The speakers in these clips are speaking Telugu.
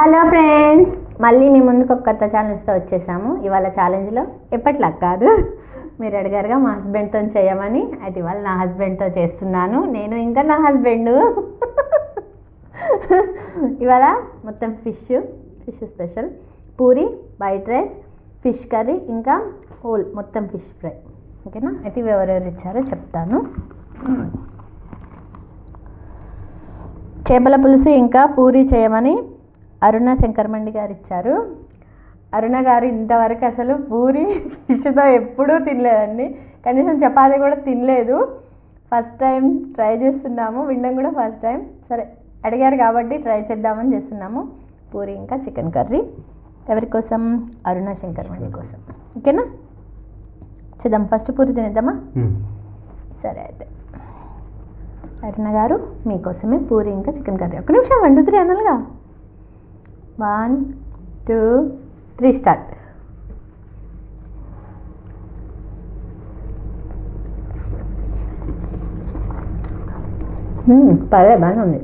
హలో ఫ్రెండ్స్, మళ్ళీ మీ ముందుకు ఒక కొత్త ఛాలెంజ్తో వచ్చేసాము. ఇవాళ ఛాలెంజ్లో ఎప్పట్లా కాదు, మీరు అడిగారుగా మా హస్బెండ్తో చేయమని. అయితే ఇవాళ నా హస్బెండ్తో చేస్తున్నాను, నేను ఇంకా నా హస్బెండ్. ఇవాళ మొత్తం fish special, puri, white rice, fish curry, ఇంకా హోల్ మొత్తం ఫిష్ ఫ్రై. ఓకేనా? అయితే ఇవి ఎవరెవరు ఇచ్చారో చెప్తాను. చేపల పులుసు ఇంకా పూరి చేయమని అరుణ శంకరమండి గారు ఇచ్చారు. అరుణ గారు ఇంతవరకు అసలు పూరి ఫిష్తో ఎప్పుడూ తినలేదండి, కనీసం చపాతీ కూడా తినలేదు. ఫస్ట్ టైం ట్రై చేస్తున్నాము, వినడం కూడా ఫస్ట్ టైం. సరే, అడిగారు కాబట్టి ట్రై చేద్దామని చేస్తున్నాము. పూరి ఇంకా చికెన్ కర్రీ. ఎవరి కోసం? అరుణ శంకరమండి కోసం. ఓకేనా? చేద్దాం. ఫస్ట్ పూరి తినేద్దామా? సరే, అయితే అరుణ గారు మీకోసమే పూరి ఇంకా చికెన్ కర్రీ. ఒక నిమిషం, 1 2 3 అనాలిగా. 1 2 3 స్టార్ట్. పర్లే, బాగానే ఉంది.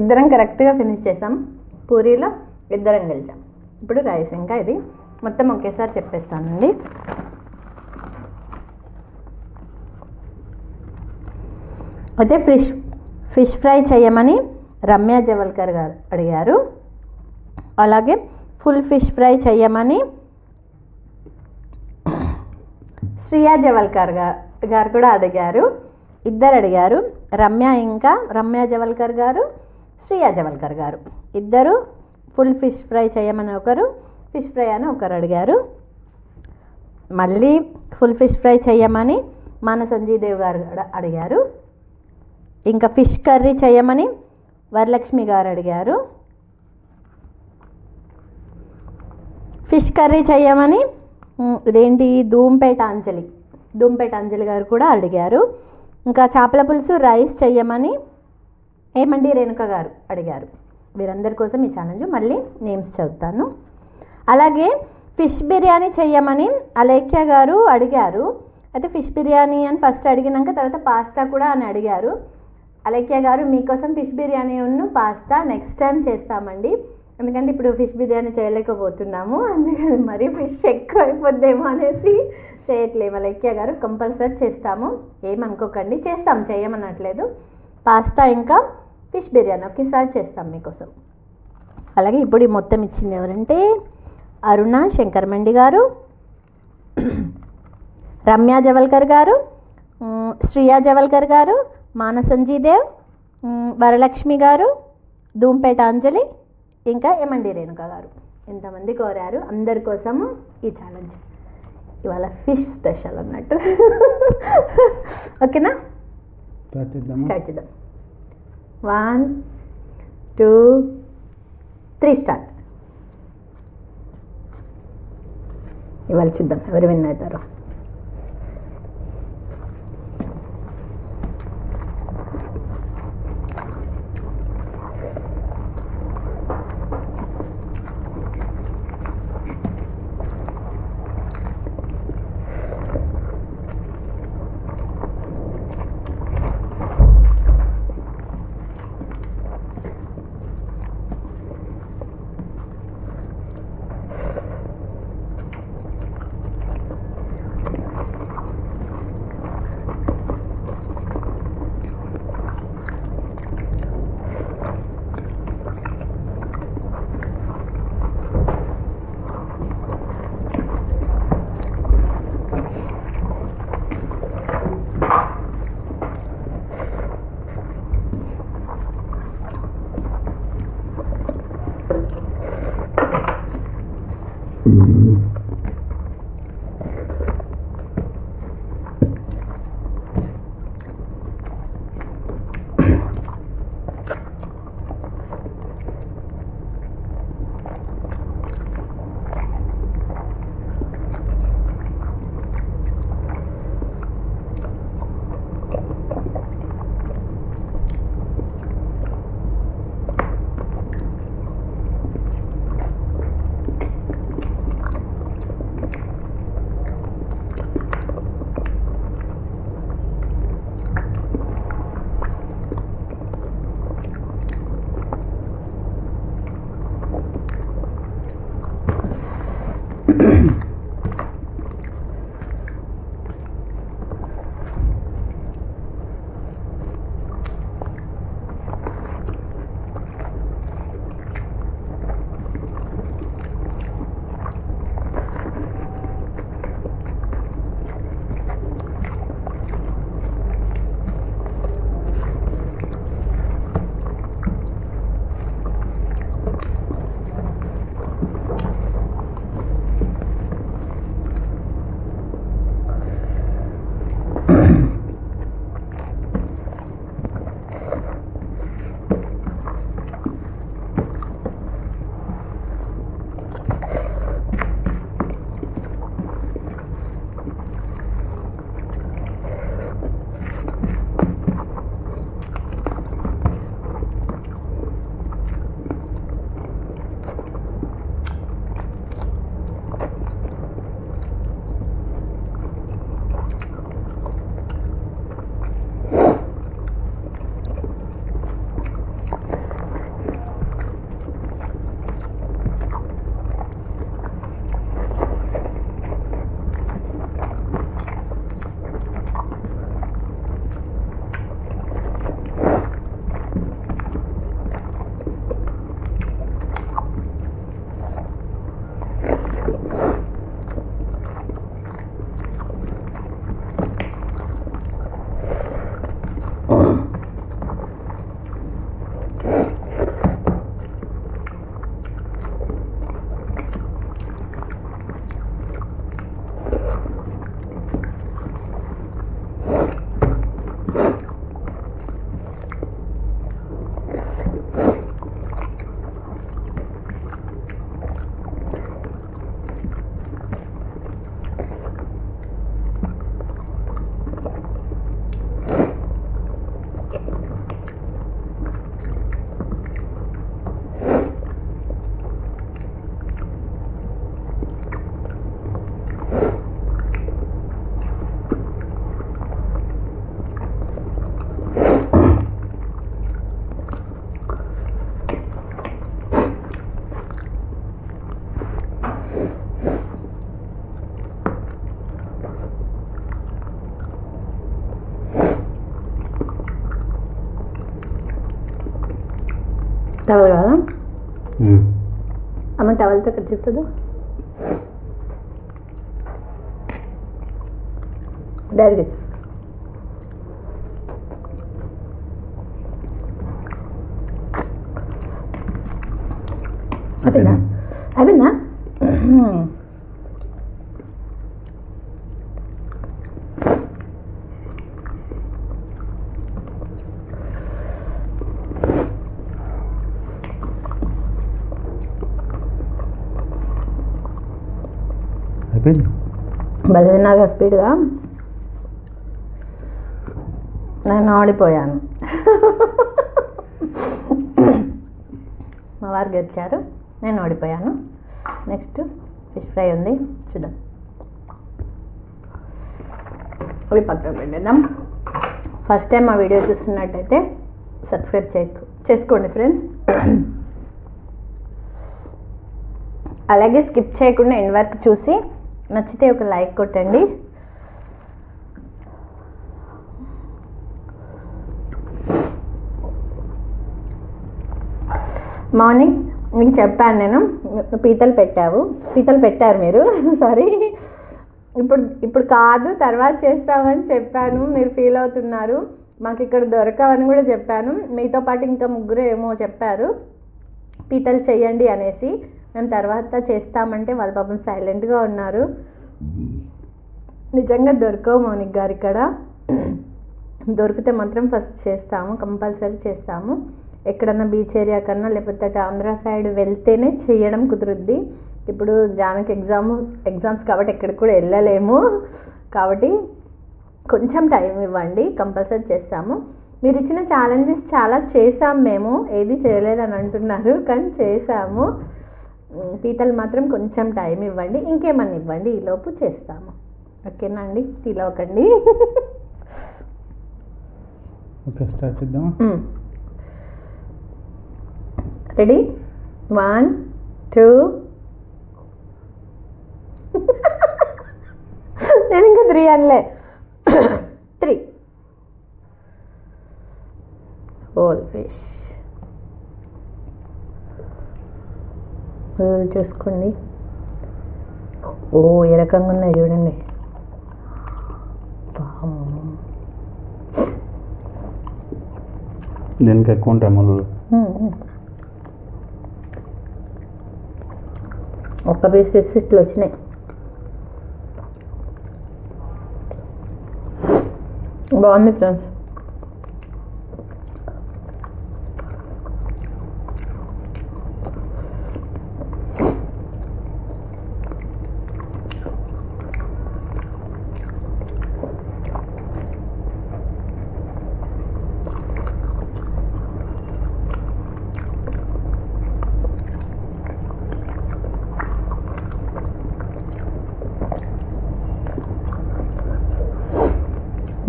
ఇద్దరం కరెక్ట్గా ఫినిష్ చేసాం. పూరీలో ఇద్దరం గెలిచాం. ఇప్పుడు రైస్ ఇంకా ఇది మొత్తం ఒకేసారి చెప్పేస్తానండి. అయితే ఫిష్ ఫ్రై చేయమని రమ్య జవల్కర్ గారు అడిగారు. అలాగే ఫుల్ ఫిష్ ఫ్రై చేయమని శ్రియా జవల్కర్ గారు కూడా అడిగారు. ఇద్దరు అడిగారు, రమ్య జవల్కర్ గారు, శ్రియా జవల్కర్ గారు. ఇద్దరు ఫుల్ ఫిష్ ఫ్రై చేయమని ఒకరు, ఫిష్ ఫ్రై అని ఒకరు అడిగారు. మళ్ళీ ఫుల్ ఫిష్ ఫ్రై చేయమని మన సంజయ్ దేవ్ గారు అడిగారు. ఇంకా ఫిష్ కర్రీ చేయమని వరలక్ష్మి గారు అడిగారు. ఫిష్ కర్రీ చేయమని ఇదేంటి ధూంపేట అంజలి గారు కూడా అడిగారు. ఇంకా చేపల పులుసు రైస్ చేయమని ఏమండి రేణుక గారు అడిగారు. వీరందరి కోసం ఈ ఛాలెంజ్. మళ్ళీ నేమ్స్ చదువుతాను. అలాగే ఫిష్ బిర్యానీ చేయమని అలేఖ్య గారు అడిగారు. అయితే ఫిష్ బిర్యానీ అని ఫస్ట్ అడిగినాక తర్వాత పాస్తా కూడా అని అడిగారు. అలేఖ్య గారు మీకోసం fish biryani pasta next time చేస్తామండి, ఎందుకంటే ఇప్పుడు ఫిష్ బిర్యానీ చేయలేకపోతున్నాము, అందుకని మరి ఫిష్ ఎక్కువ అయిపోద్దేమో అనేసి చేయట్లేము. అలేఖ్య గారు కంపల్సరీ చేస్తాము, ఏమనుకోకండి. చేస్తాం, చేయమనట్లేదు. పాస్తా ఇంకా ఫిష్ బిర్యానీ ఒకేసారి చేస్తాం మీకోసం. అలాగే ఇప్పుడు ఈ మొత్తం ఇచ్చింది ఎవరంటే అరుణ శంకరమండి గారు, రమ్య జవల్కర్ గారు, శ్రియా జవల్కర్ గారు, మానసంజీ దేవ్, వరలక్ష్మి గారు, ధూంపేట అంజలి, ఇంకా ఏమండి రేణుక గారు. ఇంతమంది కోరారు. అందరి కోసము ఈ ఛాలెంజ్. ఇవాళ ఫిష్ స్పెషల్ అన్నట్టు. ఓకేనా? స్టార్ట్ చేద్దాం. 1 2 3 స్టార్ట్. ఇవాళ చూద్దాం ఎవరు విన్ అవుతారో. టవల్ కాదా అమ్మ టవల్తో ఇక్కడ చెప్తుందా డాడీకి చెప్పు అయిపోయిందా అయిపోయిందా భలే తిన్నారు కదా స్పీడ్గా నేను ఓడిపోయాను మా వారు గెలిచారు నేను ఓడిపోయాను నెక్స్ట్ ఫిష్ ఫ్రై ఉంది చూద్దాం అవి పక్కకు పెట్టేద్దాం ఫస్ట్ టైం మా వీడియో చూస్తున్నట్టయితే సబ్స్క్రైబ్ చేసుకోండి ఫ్రెండ్స్ అలాగే స్కిప్ చేయకుండా ఎండ్ వరకు చూసి నచ్చితే ఒక లైక్ కొట్టండి మార్నింగ్ మీకు చెప్పాను నేను పీతలు పెట్టారు మీరు సారీ ఇప్పుడు కాదు తర్వాత చేస్తామని చెప్పాను మీరు ఫీల్ అవుతున్నారు మాకు ఇక్కడ దొరకవని కూడా చెప్పాను మీతో పాటు ఇంకా ముగ్గురు ఏమో చెప్పారు పీతలు చేయండి అనేసి మేము తర్వాత చేస్తామంటే వాళ్ళ పాపం సైలెంట్గా ఉన్నారు నిజంగా దొరకవు మౌనిక్ గారు ఇక్కడ దొరికితే మాత్రం ఫస్ట్ చేస్తాము కంపల్సరీ చేస్తాము ఎక్కడన్నా బీచ్ ఏరియా కన్నా లేకపోతే ఆంధ్ర సైడ్ వెళ్తేనే చేయడం కుదురుద్ది ఇప్పుడు జానకి ఎగ్జామ్స్ కాబట్టి ఎక్కడికి కూడా వెళ్ళలేము కాబట్టి కొంచెం టైం ఇవ్వండి కంపల్సరీ చేస్తాము మీరు ఇచ్చిన ఛాలెంజెస్ చాలా చేసాం మేము ఏది చేయలేదని అంటున్నారు కానీ చేసాము పీతలు మాత్రం కొంచెం టైం ఇవ్వండి ఇంకేమన్నా ఇవ్వండి ఈలోపు చేస్తాము ఓకేనా అండి ఫీల్ అవ్వకండి ఓకే స్టార్ట్ చేద్దామా రెడీ 1 2 నేను ఇంకా 3 అనలే 3 హోల్ ఫిష్ చూసుకోండి ఓ ఏ రకంగా ఉన్నాయి చూడండి దీనికి ఎక్కువ ఉంటాయి ముళ్ళు ఒక్క పీస్ తెచ్చి ఇట్లా వచ్చినాయి బాగుంది ఫ్రెండ్స్.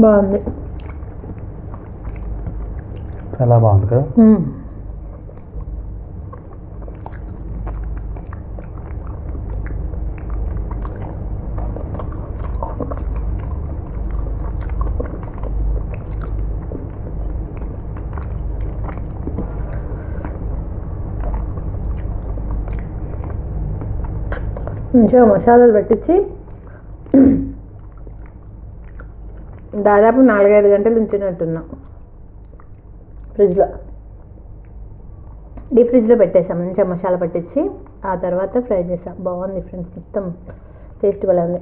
బాగుంది. చాలా బాగుంది కదా. మంచిగా మసాలాలు పెట్టించి దాదాపు 4-5 గంటలు ఉంచినట్టున్నాం ఫ్రిడ్జ్లో. డీప్ ఫ్రిడ్జ్లో పెట్టేసాం, మంచిగా మసాలా పట్టించి ఆ తర్వాత ఫ్రై చేసాం. బాగుంది ఫ్రెండ్స్, మొత్తం టేస్ట్ భలే ఉంది.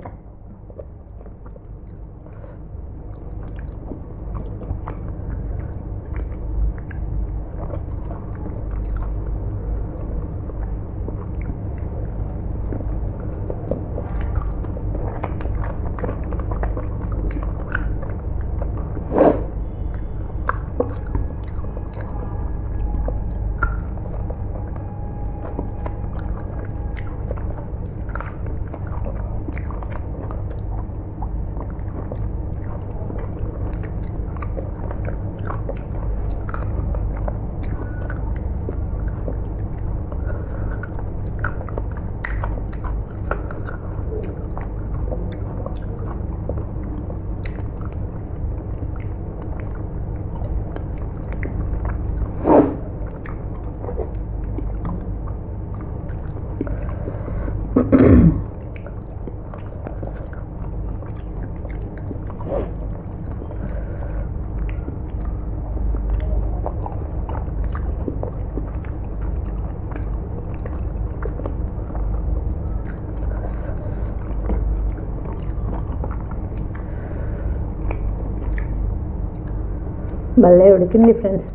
భలే ఉడికింది ఫ్రెండ్స్.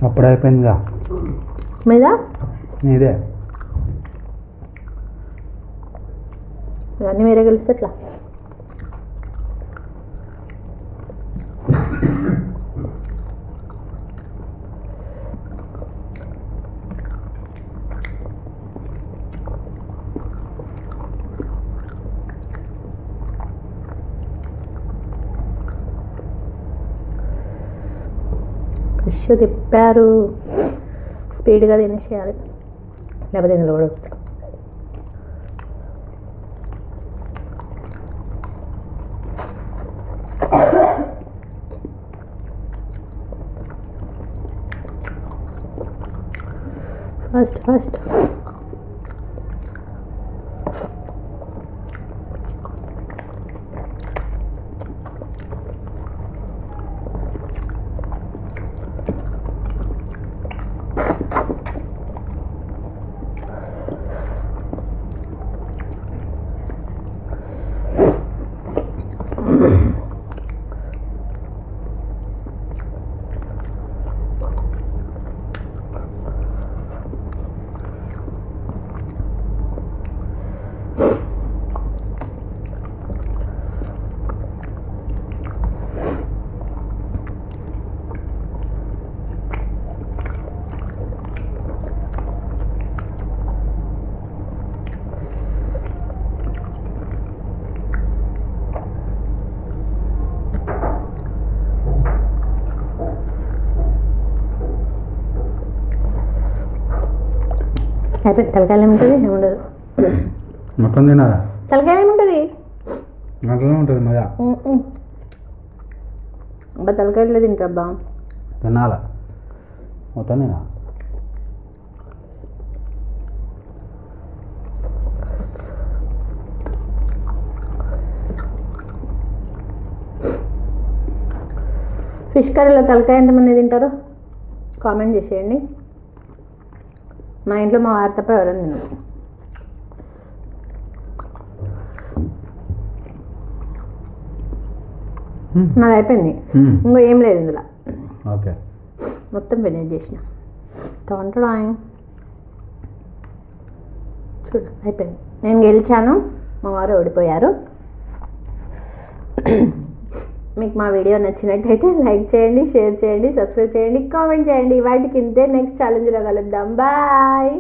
అప్పుడే అయిపోయిందిగా మీద నీదే. ఇవన్నీ వేరే కలిస్తే ఎట్లా? ఫిష్ తిప్పారు, స్పీడ్గా తినేసేయాలి, లేకపోతే ఇందులో కూడా ఉడుకుతా. ఫాస్ట్ అయిపోయింది. తలకాయలు ఏముంటుంది? ఏముండదు. మొత్తం తినాలా? తలకాయలు ఏముంటుంది? అట్లనే ఉంటుంది మజా. అబ్బా తలకాయలే తింటారబ్బా. తినాలా మొత్తం తినాలి. ఫిష్ కర్రీలో తలకాయ ఎంతమంది తింటారు కామెంట్ చేసేయండి. మా ఇంట్లో మా వారి తప్ప ఎవరైనా తినరు. నాది అయిపోయింది. ఇంకో ఏం లేదు ఇందులో. ఓకే మొత్తం ఫినిష్ చేసిన. డ్రాయింగ్ చూడు అయిపోయింది. నేను గెలిచాను, మా వారు ఓడిపోయారు. మీకు మా వీడియో నచ్చినట్టయితే లైక్ చేయండి, షేర్ చేయండి, సబ్స్క్రైబ్ చేయండి, కామెంట్ చేయండి. వాటికి ఇంతే నెక్స్ట్ ఛాలెంజ్లో కలుద్దాం. బాయ్.